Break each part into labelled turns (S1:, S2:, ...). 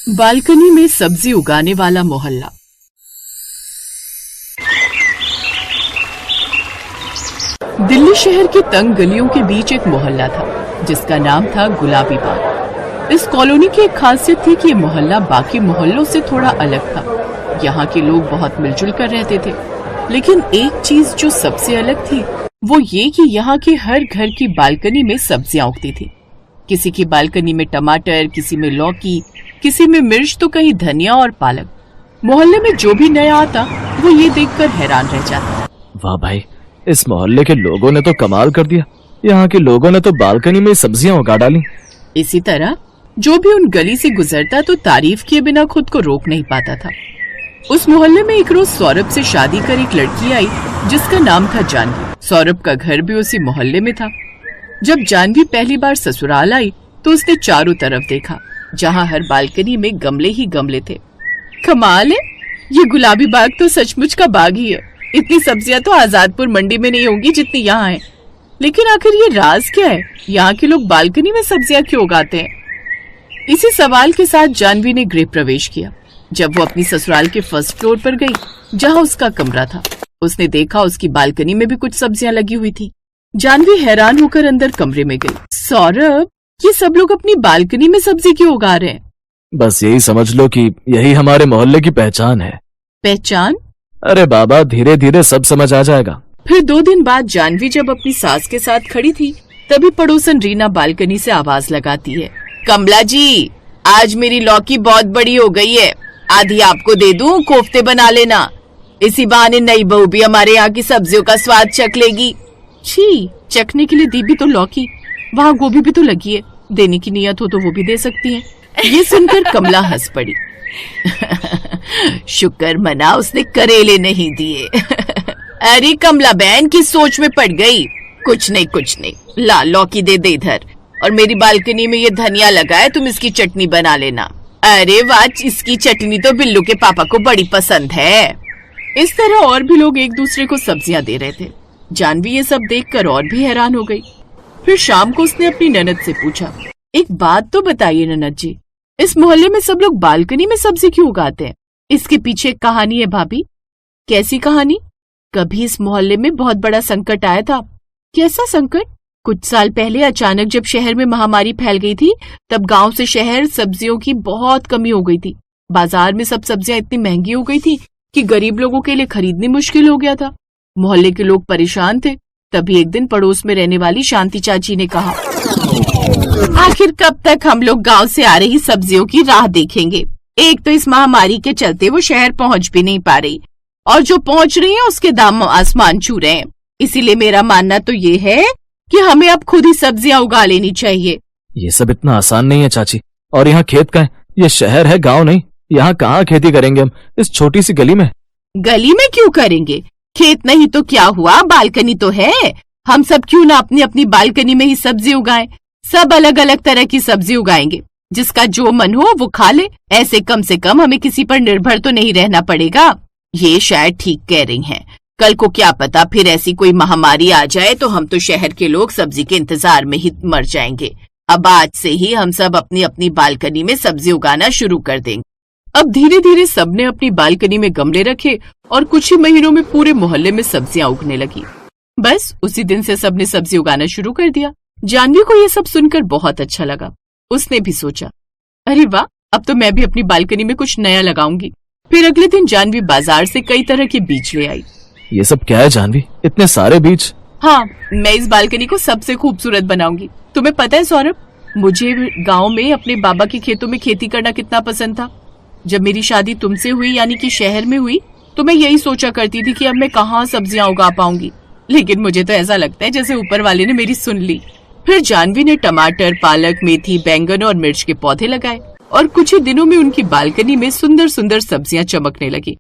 S1: Balcony में सब्जी उगाने वाला मोहल्ला। दिल्ली शहर की तंग गलियों के बीच एक मोहल्ला था जिसका नाम था गुलाबी बाग। इस कॉलोनी की एक खासियत थी कि ये मोहल्ला बाकी मोहल्लों से थोड़ा अलग था। यहाँ के लोग बहुत मिलजुल कर रहते थे, लेकिन एक चीज जो सबसे अलग थी वो ये कि यहाँ के हर घर की बालकनी में सब्जियां उगती थी। किसी की बालकनी में टमाटर, किसी में लौकी, किसी में मिर्च, तो कहीं धनिया और पालक। मोहल्ले में जो भी नया आता वो ये देखकर हैरान रह जाता।
S2: वाह भाई, इस मोहल्ले के लोगों ने तो कमाल कर दिया। यहाँ के लोगों ने तो बालकनी में सब्जियां उगा डाली।
S1: इसी तरह जो भी उन गली से गुजरता तो तारीफ किए बिना खुद को रोक नहीं पाता था। उस मोहल्ले में एक रोज सौरभ से शादी कर एक लड़की आई जिसका नाम था जानवी। सौरभ का घर भी उसी मोहल्ले में था। जब जानवी पहली बार ससुराल आई तो उसने चारों तरफ देखा, जहाँ हर बालकनी में गमले ही गमले थे। कमाल है, ये गुलाबी बाग तो सचमुच का बाग ही है। इतनी सब्जियां तो आजादपुर मंडी में नहीं होंगी जितनी यहाँ है। लेकिन आखिर ये राज क्या है? यहाँ के लोग बालकनी में सब्जियां क्यों उगाते हैं? इसी सवाल के साथ जानवी ने गृह प्रवेश किया। जब वो अपनी ससुराल के फर्स्ट फ्लोर पर गई, जहाँ उसका कमरा था, उसने देखा उसकी बालकनी में भी कुछ सब्जियां लगी हुई थी। जानवी हैरान होकर अंदर कमरे में गई। सौरभ, ये सब लोग अपनी बालकनी में सब्जी क्यों उगा रहे हैं?
S2: बस यही समझ लो कि यही हमारे मोहल्ले की पहचान है।
S1: पहचान?
S2: अरे बाबा, धीरे धीरे सब समझ आ जाएगा।
S1: फिर 2 दिन बाद जानवी जब अपनी सास के साथ खड़ी थी, तभी पड़ोसन रीना बालकनी से आवाज लगाती है, कमला जी, आज मेरी लौकी बहुत बड़ी हो गई है, आधी आपको दे दूं, कोफ्ते बना लेना। इसी बहाने नई बहू भी हमारे यहाँ की सब्जियों का स्वाद चख लेगी। छी, चखने के लिए दी भी तो लौकी, वहाँ गोभी भी तो लगी है। देने की नियत हो तो वो भी दे सकती है। ये सुनकर कमला हंस पड़ी। शुक्र मना उसने करेले नहीं दिए। अरे कमला बहन किस सोच में पड़ गई? कुछ नहीं, ला लौकी दे दे इधर। और मेरी बालकनी में ये धनिया लगा है, तुम इसकी चटनी बना लेना। अरे वाह, इसकी चटनी तो बिल्लू के पापा को बड़ी पसंद है। इस तरह और भी लोग एक दूसरे को सब्जियां दे रहे थे। जानवी ये सब देखकर और भी हैरान हो गई। फिर शाम को उसने अपनी ननद से पूछा, एक बात तो बताइए ननद जी, इस मोहल्ले में सब लोग बालकनी में सब्जी क्यों उगाते हैं? इसके पीछे एक कहानी है भाभी। कैसी कहानी? कभी इस मोहल्ले में बहुत बड़ा संकट आया था। कैसा संकट? कुछ साल पहले अचानक जब शहर में महामारी फैल गई थी, तब गांव से शहर सब्जियों की बहुत कमी हो गई थी। बाजार में सब सब्जियां इतनी महंगी हो गई थी कि गरीब लोगों के लिए खरीदनी मुश्किल हो गया था। मोहल्ले के लोग परेशान थे। तभी एक दिन पड़ोस में रहने वाली शांति चाची ने कहा, आखिर कब तक हम लोग गांव से आ रही सब्जियों की राह देखेंगे? एक तो इस महामारी के चलते वो शहर पहुंच भी नहीं पा रही, और जो पहुंच रही है उसके दाम आसमान छू रहे हैं। इसीलिए मेरा मानना तो ये है कि हमें अब खुद ही सब्जियां उगा लेनी चाहिए।
S2: ये सब इतना आसान नहीं है चाची। और यहाँ खेत का है, ये शहर है, गाँव नहीं। यहाँ कहाँ खेती करेंगे हम इस छोटी सी गली में?
S1: गली में क्यों करेंगे? खेत नहीं तो क्या हुआ, बालकनी तो है। हम सब क्यों ना अपनी अपनी बालकनी में ही सब्जी उगाएं? सब अलग अलग तरह की सब्जी उगाएंगे, जिसका जो मन हो वो खा ले। ऐसे कम से कम हमें किसी पर निर्भर तो नहीं रहना पड़ेगा। ये शायद ठीक कह रही हैं। कल को क्या पता फिर ऐसी कोई महामारी आ जाए तो हम तो शहर के लोग सब्जी के इंतजार में ही मर जाएंगे। अब आज से ही हम सब अपनी अपनी बालकनी में सब्जी उगाना शुरू कर देंगे। अब धीरे धीरे सबने अपनी बालकनी में गमले रखे और कुछ ही महीनों में पूरे मोहल्ले में सब्जियां उगने लगी। बस उसी दिन से सबने सब्जी उगाना शुरू कर दिया। जानवी को ये सब सुनकर बहुत अच्छा लगा। उसने भी सोचा, अरे वाह, अब तो मैं भी अपनी बालकनी में कुछ नया लगाऊंगी। फिर अगले दिन जानवी बाजार से कई तरह के बीज ले आई।
S2: ये सब क्या है जानवी, इतने सारे बीज?
S1: हाँ, मैं इस बालकनी को सबसे खूबसूरत बनाऊंगी। तुम्हें पता है सौरभ, मुझे गाँव में अपने बाबा के खेतों में खेती करना कितना पसंद था। जब मेरी शादी तुमसे हुई, यानी कि शहर में हुई, तो मैं यही सोचा करती थी कि अब मैं कहाँ सब्जियां उगा पाऊंगी। लेकिन मुझे तो ऐसा लगता है जैसे ऊपर वाले ने मेरी सुन ली। फिर जानवी ने टमाटर, पालक, मेथी, बैंगन और मिर्च के पौधे लगाए और कुछ ही दिनों में उनकी बालकनी में सुंदर सुंदर सब्जियां चमकने लगी।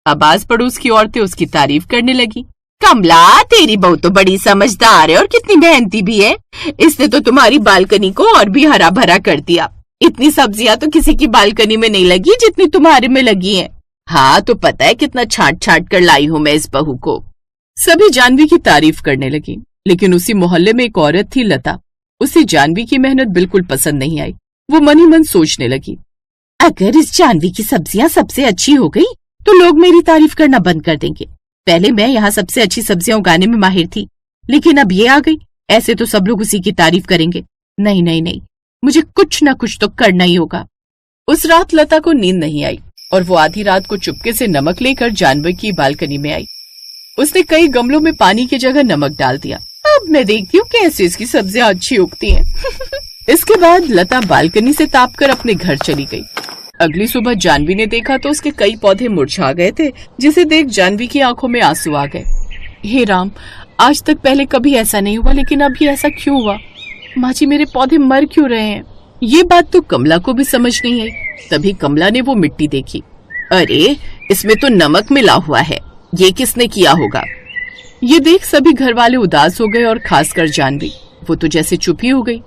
S1: अब आस पड़ोस की औरतें उसकी तारीफ करने लगी। कमला, तेरी बहू तो बड़ी समझदार है और कितनी मेहनती भी है। इसने तो तुम्हारी बालकनी को और भी हरा भरा कर दिया। इतनी सब्जियां तो किसी की बालकनी में नहीं लगी जितनी तुम्हारे में लगी हैं। हाँ, तो पता है कितना छांट छांट कर लाई हूँ मैं इस बहू को। सभी जानवी की तारीफ करने लगी। लेकिन उसी मोहल्ले में एक औरत थी, लता। उसे जानवी की मेहनत बिल्कुल पसंद नहीं आई। वो मन ही मन सोचने लगी, अगर इस जानवी की सब्जियां सबसे अच्छी हो गई तो लोग मेरी तारीफ करना बंद कर देंगे। पहले मैं यहाँ सबसे अच्छी सब्जियां उगाने में माहिर थी, लेकिन अब ये आ गई, ऐसे तो सब लोग उसी की तारीफ करेंगे। नहीं नहीं नहीं, मुझे कुछ ना कुछ तो करना ही होगा। उस रात लता को नींद नहीं आई और वो आधी रात को चुपके से नमक लेकर जानवी की बालकनी में आई। उसने कई गमलों में पानी की जगह नमक डाल दिया। अब मैं देखती हूँ कैसे इसकी सब्जियां अच्छी उगती हैं। इसके बाद लता बालकनी से तापकर अपने घर चली गई। अगली सुबह जानवी ने देखा तो उसके कई पौधे मुरझा गए थे, जिसे देख जानवी की आंखों में आंसू आ गए। हे राम, आज तक पहले कभी ऐसा नहीं हुआ, लेकिन अब ये ऐसा क्यों हुआ? माँ जी, मेरे पौधे मर क्यों रहे हैं? ये बात तो कमला को भी समझ नहीं आई। तभी कमला ने वो मिट्टी देखी। अरे, इसमें तो नमक मिला हुआ है, ये किसने किया होगा? ये देख सभी घर वाले उदास हो गए और खासकर जानवी। वो तो जैसे चुप ही हो गई।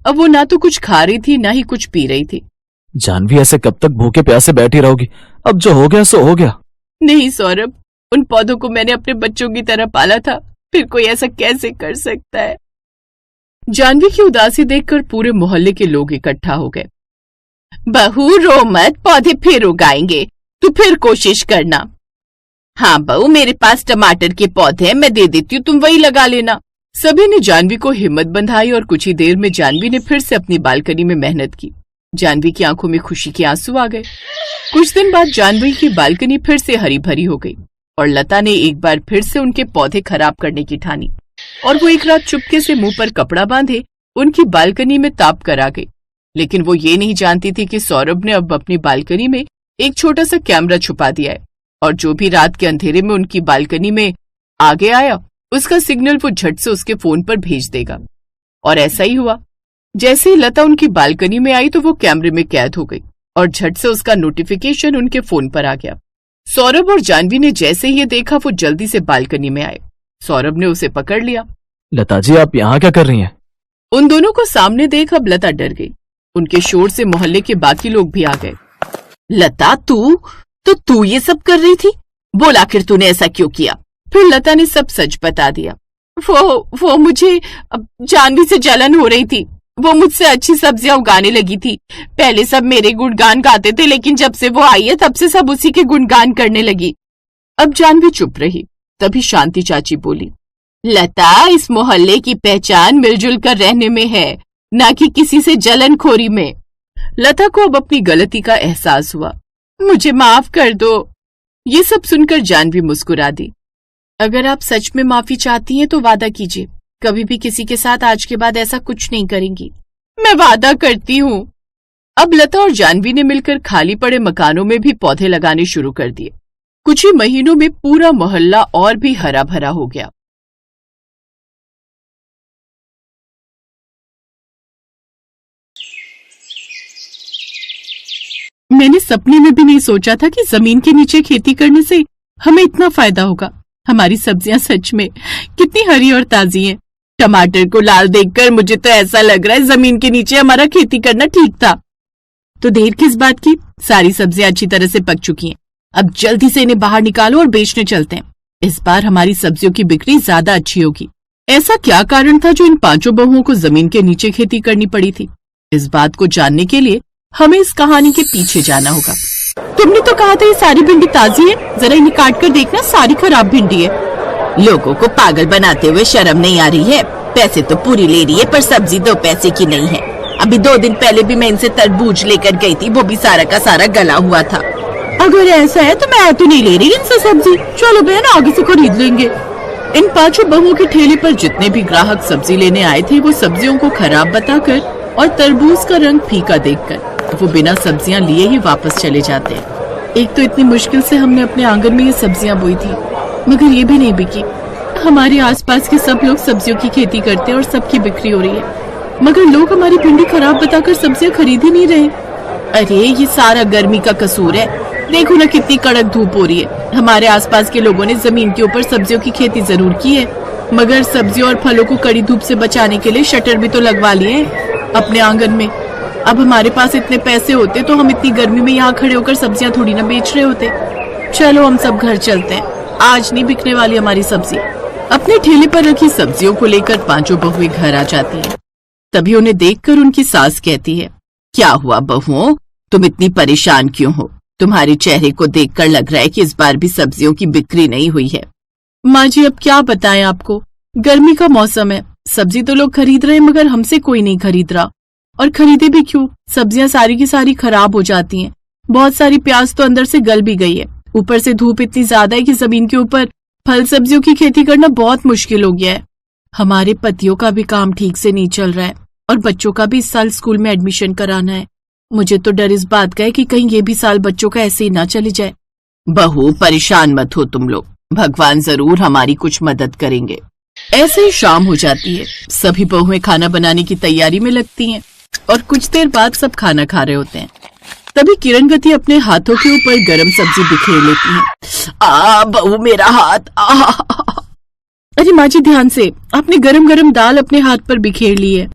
S1: अब वो ना तो कुछ खा रही थी, ना ही कुछ पी रही थी।
S2: जानवी, ऐसे कब तक भूखे प्यासे बैठी रहोगी? अब जो हो गया सो हो गया।
S1: नहीं सौरभ, उन पौधों को मैंने अपने बच्चों की तरह पाला था, फिर कोई ऐसा कैसे कर सकता है? जानवी की उदासी देखकर पूरे मोहल्ले के लोग इकट्ठा हो गए। बहू रो मत, पौधे फिर उगाएंगे, तू फिर कोशिश करना। हाँ बहू, मेरे पास टमाटर के पौधे हैं, मैं दे देती हूँ, तुम वही लगा लेना। सभी ने जानवी को हिम्मत बंधाई और कुछ ही देर में जानवी ने फिर से अपनी बालकनी में मेहनत की। जानवी की आंखों में खुशी के आंसू आ गए। कुछ दिन बाद जानवी की बालकनी फिर से हरी भरी हो गई और लता ने एक बार फिर से उनके पौधे खराब करने की ठानी और वो एक रात चुपके से मुंह पर कपड़ा बांधे उनकी बालकनी में ताप कर आ गई। लेकिन वो ये नहीं जानती थी कि सौरभ ने अब अपनी बालकनी में एक छोटा सा कैमरा छुपा दिया है और जो भी रात के अंधेरे में उनकी बालकनी में आगे आया उसका सिग्नल वो झट से उसके फोन पर भेज देगा। और ऐसा ही हुआ। जैसे ही लता उनकी बालकनी में आई तो वो कैमरे में कैद हो गई और झट से उसका नोटिफिकेशन उनके फोन पर आ गया। सौरभ और जानवी ने जैसे ही ये देखा वो जल्दी से बालकनी में आए। सौरभ ने उसे पकड़ लिया।
S2: लता जी, आप यहाँ क्या कर रही हैं?
S1: उन दोनों को सामने देख अब लता डर गई। उनके शोर से मोहल्ले के बाकी लोग भी आ गए। लता, तू ये सब कर रही थी? बोल, आखिर तूने ऐसा क्यों किया? फिर लता ने सब सच बता दिया। वो मुझे जानवी से जलन हो रही थी। वो मुझसे अच्छी सब्जियां उगाने लगी थी। पहले सब मेरे गुणगान गाते थे, लेकिन जब से वो आई है तब से सब उसी के गुणगान करने लगी। अब जानवी चुप रही। तभी शांति चाची बोली, लता, इस मोहल्ले की पहचान मिलजुल कर रहने में है, ना कि किसी से जलनखोरी में। लता को अब अपनी गलती का एहसास हुआ। मुझे माफ कर दो। ये सब सुनकर जानवी मुस्कुरा दी। अगर आप सच में माफी चाहती हैं तो वादा कीजिए, कभी भी किसी के साथ आज के बाद ऐसा कुछ नहीं करेंगी। मैं वादा करती हूँ। अब लता और जानवी ने मिलकर खाली पड़े मकानों में भी पौधे लगाने शुरू कर दिए। कुछ ही महीनों में पूरा मोहल्ला और भी हरा भरा हो गया। मैंने सपने में भी नहीं सोचा था कि जमीन के नीचे खेती करने से हमें इतना फायदा होगा। हमारी सब्जियां सच में कितनी हरी और ताजी हैं। टमाटर को लाल देखकर मुझे तो ऐसा लग रहा है जमीन के नीचे हमारा खेती करना ठीक था। तो देर किस बात की? सारी सब्जियां अच्छी तरह से पक चुकी हैं। अब जल्दी से इन्हें बाहर निकालो और बेचने चलते हैं। इस बार हमारी सब्जियों की बिक्री ज्यादा अच्छी होगी। ऐसा क्या कारण था जो इन पांचों बहुओं को जमीन के नीचे खेती करनी पड़ी थी? इस बात को जानने के लिए हमें इस कहानी के पीछे जाना होगा। तुमने तो कहा था ये सारी भिंडी ताजी है, जरा इन्हें काट कर देखना, सारी खराब भिंडी है। लोगों को पागल बनाते हुए शर्म नहीं आ रही है? पैसे तो पूरी ले रही है पर सब्जी 2 पैसे की नहीं है। अभी 2 दिन पहले भी मैं इनसे तरबूज लेकर गई थी, वो भी सारा का सारा गला हुआ था। अगर ऐसा है तो मैं तो नहीं ले रही इनसे सब्जी। चलो बहन, आगे से खरीद लेंगे। इन पांचों बहुओं के ठेले पर जितने भी ग्राहक सब्जी लेने आए थे वो सब्जियों को खराब बताकर और तरबूज का रंग फीका देखकर वो बिना सब्जियां लिए ही वापस चले जाते हैं। एक तो इतनी मुश्किल से हमने अपने आंगन में ये सब्जियां बोई थी, मगर ये भी नहीं बिकी। हमारे आसपास के सब लोग सब्जियों की खेती करते हैं और सबकी बिक्री हो रही है, मगर लोग हमारी भिंडी खराब बताकर सब्जियां खरीद ही नहीं रहे। अरे, ये सारा गर्मी का कसूर है। देखो ना कितनी कड़क धूप हो रही है। हमारे आसपास के लोगों ने जमीन के ऊपर सब्जियों की खेती जरूर की है, मगर सब्जियों और फलों को कड़ी धूप से बचाने के लिए शटर भी तो लगवा लिए अपने आंगन में। अब हमारे पास इतने पैसे होते तो हम इतनी गर्मी में यहाँ खड़े होकर सब्जियां थोड़ी ना बेच रहे होते। चलो हम सब घर चलते हैं, आज नहीं बिकने वाली हमारी सब्जी। अपने ठेले पर रखी सब्जियों को लेकर पांचों बहुएं घर आ जाती हैं। तभी उन्हें देखकर उनकी सास कहती है, क्या हुआ बहुओं, तुम इतनी परेशान क्यों हो? तुम्हारे चेहरे को देखकर लग रहा है कि इस बार भी सब्जियों की बिक्री नहीं हुई है।
S3: माँ जी अब क्या बताएं आपको, गर्मी का मौसम है, सब्जी तो लोग खरीद रहे हैं मगर हमसे कोई नहीं खरीद रहा। और खरीदे भी क्यों, सब्जियां सारी की सारी खराब हो जाती हैं। बहुत सारी प्याज तो अंदर से गल भी गई है। ऊपर से धूप इतनी ज्यादा है कि जमीन के ऊपर फल सब्जियों की खेती करना बहुत मुश्किल हो गया है। हमारे पतियों का भी काम ठीक से नहीं चल रहा है और बच्चों का भी इस साल स्कूल में एडमिशन कराना है। मुझे तो डर इस बात का है कि कहीं ये भी साल बच्चों का ऐसे ही ना चली जाए।
S1: बहू परेशान मत हो तुम लोग, भगवान जरूर हमारी कुछ मदद करेंगे।
S3: ऐसे ही शाम हो जाती है, सभी बहुएं खाना बनाने की तैयारी में लगती हैं और कुछ देर बाद सब खाना खा रहे होते हैं। तभी किरणवती अपने हाथों के ऊपर गरम सब्जी बिखेर लेती हैं।
S1: बहू मेरा हाथ।
S3: अरे माँ जी ध्यान से, आपने गरम गरम दाल अपने हाथ पर बिखेर ली है।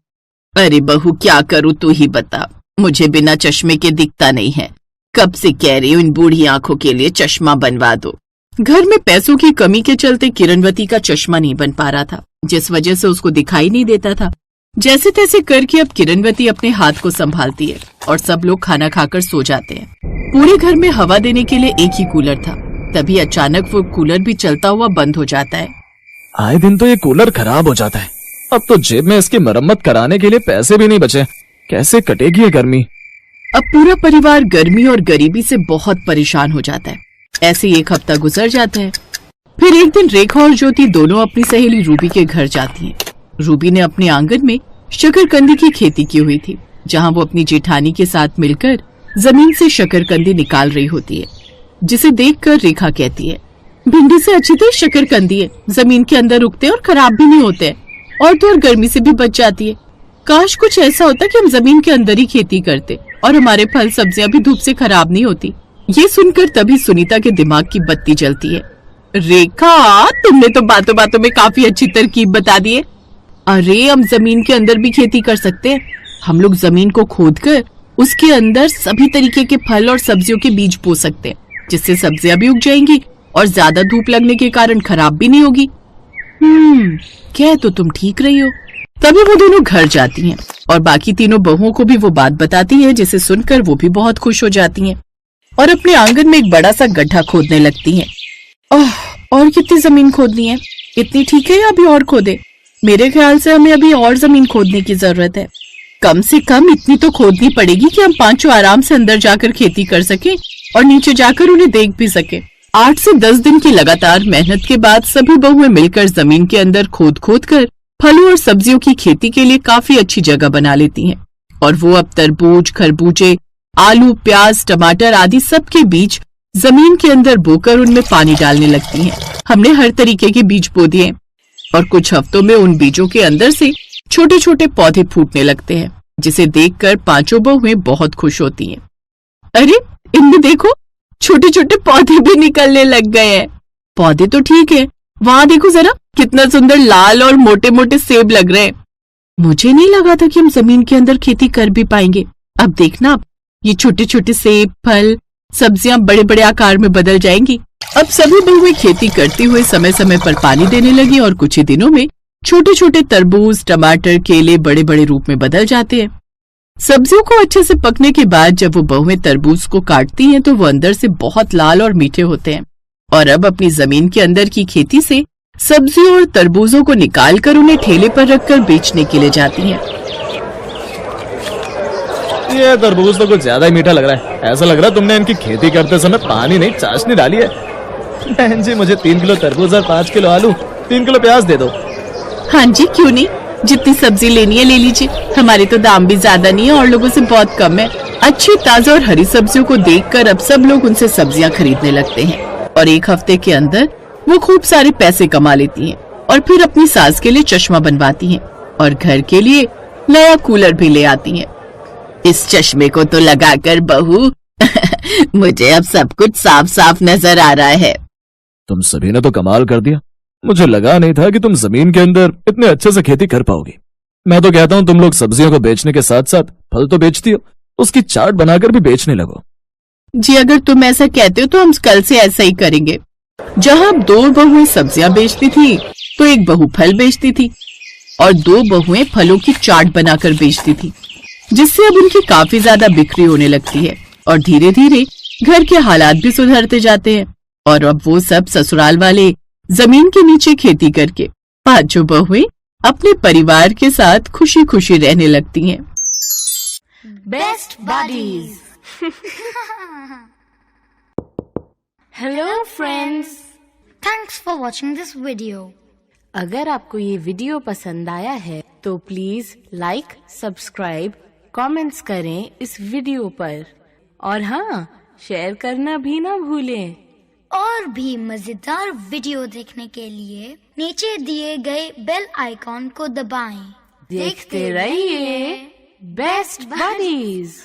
S1: अरे बहू क्या करूँ तू ही बता, मुझे बिना चश्मे के दिखता नहीं है। कब से कह रही हूँ इन बूढ़ी आंखों के लिए चश्मा बनवा दो।
S3: घर में पैसों की कमी के चलते किरणवती का चश्मा नहीं बन पा रहा था, जिस वजह से उसको दिखाई नहीं देता था। जैसे तैसे करके अब किरणवती अपने हाथ को संभालती है और सब लोग खाना खाकर सो जाते हैं। पूरे घर में हवा देने के लिए एक ही कूलर था। तभी अचानक वो कूलर भी चलता हुआ बंद हो जाता है।
S2: आए दिन तो ये कूलर खराब हो जाता है। अब तो जेब में इसकी मरम्मत कराने के लिए पैसे भी नहीं बचे। कैसे कटेगी ये गर्मी?
S3: अब पूरा परिवार गर्मी और गरीबी से बहुत परेशान हो जाता है। ऐसे ही एक हफ्ता गुजर जाता है। फिर एक दिन रेखा और ज्योति दोनों अपनी सहेली रूबी के घर जाती हैं। रूबी ने अपने आंगन में शकरकंदी की खेती की हुई थी, जहां वो अपनी जेठानी के साथ मिलकर जमीन से शकरकंदी निकाल रही होती है, जिसे देखकर रेखा कहती है, भिंडी से अच्छी तो शकरकंदी है, जमीन के अंदर उगते और खराब भी नहीं होते और तो और गर्मी से भी बच जाती है। काश कुछ ऐसा होता कि हम जमीन के अंदर ही खेती करते और हमारे फल सब्जियां भी धूप से खराब नहीं होती। ये सुनकर तभी सुनीता के दिमाग की बत्ती जलती है। रेखा, तुमने तो बातों बातों में काफी अच्छी तरकीब बता दी है। अरे हम जमीन के अंदर भी खेती कर सकते हैं। हम लोग जमीन को खोदकर उसके अंदर सभी तरीके के फल और सब्जियों के बीज बो सकते हैं, जिससे सब्जियां भी उग जाएंगी और ज्यादा धूप लगने के कारण खराब भी नहीं होगी। क्या तो तुम ठीक रही हो। तभी वो दोनों घर जाती हैं और बाकी तीनों बहुओं को भी वो बात बताती हैं, जिसे सुनकर वो भी बहुत खुश हो जाती हैं और अपने आंगन में एक बड़ा सा गड्ढा खोदने लगती हैं। और कितनी जमीन खोदनी है? इतनी ठीक है या अभी और खोदे? मेरे ख्याल से हमें अभी और जमीन खोदने की जरूरत है। कम से कम इतनी तो खोदनी पड़ेगी कि हम पांचों आराम से अंदर जाकर खेती कर सके और नीचे जाकर उन्हें देख भी सके। 8 से 10 दिन की लगातार मेहनत के बाद सभी बहुएं मिलकर जमीन के अंदर खोद खोद कर फलों और सब्जियों की खेती के लिए काफी अच्छी जगह बना लेती हैं और वो अब तरबूज, खरबूजे, आलू, प्याज, टमाटर आदि सब के बीज जमीन के अंदर बोकर उनमें पानी डालने लगती हैं। हमने हर तरीके के बीज बो दिए और कुछ हफ्तों में उन बीजों के अंदर से छोटे छोटे पौधे फूटने लगते हैं, जिसे देखकर पांचों बहुएं बहुत खुश होती हैं। अरे इनमें देखो, छोटे छोटे पौधे भी निकलने लग गए हैं। पौधे तो ठीक है, वहाँ देखो जरा कितना सुंदर लाल और मोटे मोटे सेब लग रहे हैं। मुझे नहीं लगा था कि हम जमीन के अंदर खेती कर भी पाएंगे। अब देखना, ये छोटे छोटे सेब, फल, सब्जियां बड़े बड़े आकार में बदल जाएंगी। अब सभी बहुएं खेती करते हुए समय समय पर पानी देने लगी और कुछ ही दिनों में छोटे छोटे तरबूज, टमाटर, केले बड़े बड़े रूप में बदल जाते हैं। सब्जियों को अच्छे से पकने के बाद जब वो बहुएं तरबूज को काटती हैं तो वो अंदर से बहुत लाल और मीठे होते हैं और अब अपनी जमीन के अंदर की खेती से सब्जियों और तरबूजों को निकालकर उन्हें ठेले पर रखकर बेचने के लिए जाती हैं।
S2: ये तरबूज तो कुछ ज्यादा ही मीठा लग रहा है। ऐसा लग रहा है तुमने इनकी खेती करते समय पानी नहीं चाशनी डाली है। बहन जी, मुझे 3 किलो तरबूज और 5 किलो आलू, 3 किलो प्याज दे दो।
S3: हाँ जी, क्यों नहीं, जितनी सब्जी लेनी है ले लीजिए। हमारे तो दाम भी ज्यादा नहीं है और लोगों से बहुत कम है। अच्छी ताजा और हरी सब्जियों को देखकर अब सब लोग उनसे सब्जियां खरीदने लगते हैं और एक हफ्ते के अंदर वो खूब सारे पैसे कमा लेती हैं और फिर अपनी सास के लिए चश्मा बनवाती हैं और घर के लिए नया कूलर भी ले आती हैं।
S1: इस चश्मे को तो लगाकर बहू मुझे अब सब कुछ साफ साफ नजर आ रहा है।
S2: तुम सभी ने तो कमाल कर दिया। मुझे लगा नहीं था कि तुम जमीन के अंदर इतने अच्छे से खेती कर पाओगी। मैं तो कहता हूँ तुम लोग सब्जियों को बेचने के साथ साथ फल तो बेचती हो, उसकी चाट बनाकर भी बेचने लगो।
S3: जी अगर तुम ऐसा कहते हो तो हम कल से ऐसा ही करेंगे। जहाँ 2 बहुएं सब्जियां बेचती थी तो एक बहू फल बेचती थी और 2 बहुएं फलों की चाट बनाकर बेचती थी। जिससे अब उनकी काफी ज्यादा बिक्री होने लगती है और धीरे धीरे घर के हालात भी सुधरते जाते हैं और अब वो सब ससुराल वाले जमीन के नीचे खेती करके पांचों बहुएं अपने परिवार के साथ खुशी खुशी रहने लगती हैं।
S4: Best buddies. Hello friends,
S5: Thanks for watching this video.
S4: अगर आपको ये वीडियो पसंद आया है तो प्लीज लाइक, सब्सक्राइब, कमेंट्स करें इस वीडियो पर और हाँ, शेयर करना भी ना भूलें।
S5: और भी मजेदार वीडियो देखने के लिए नीचे दिए गए बेल आइकॉन को दबाएं।
S4: देखते रहिए बेस्ट बडीज।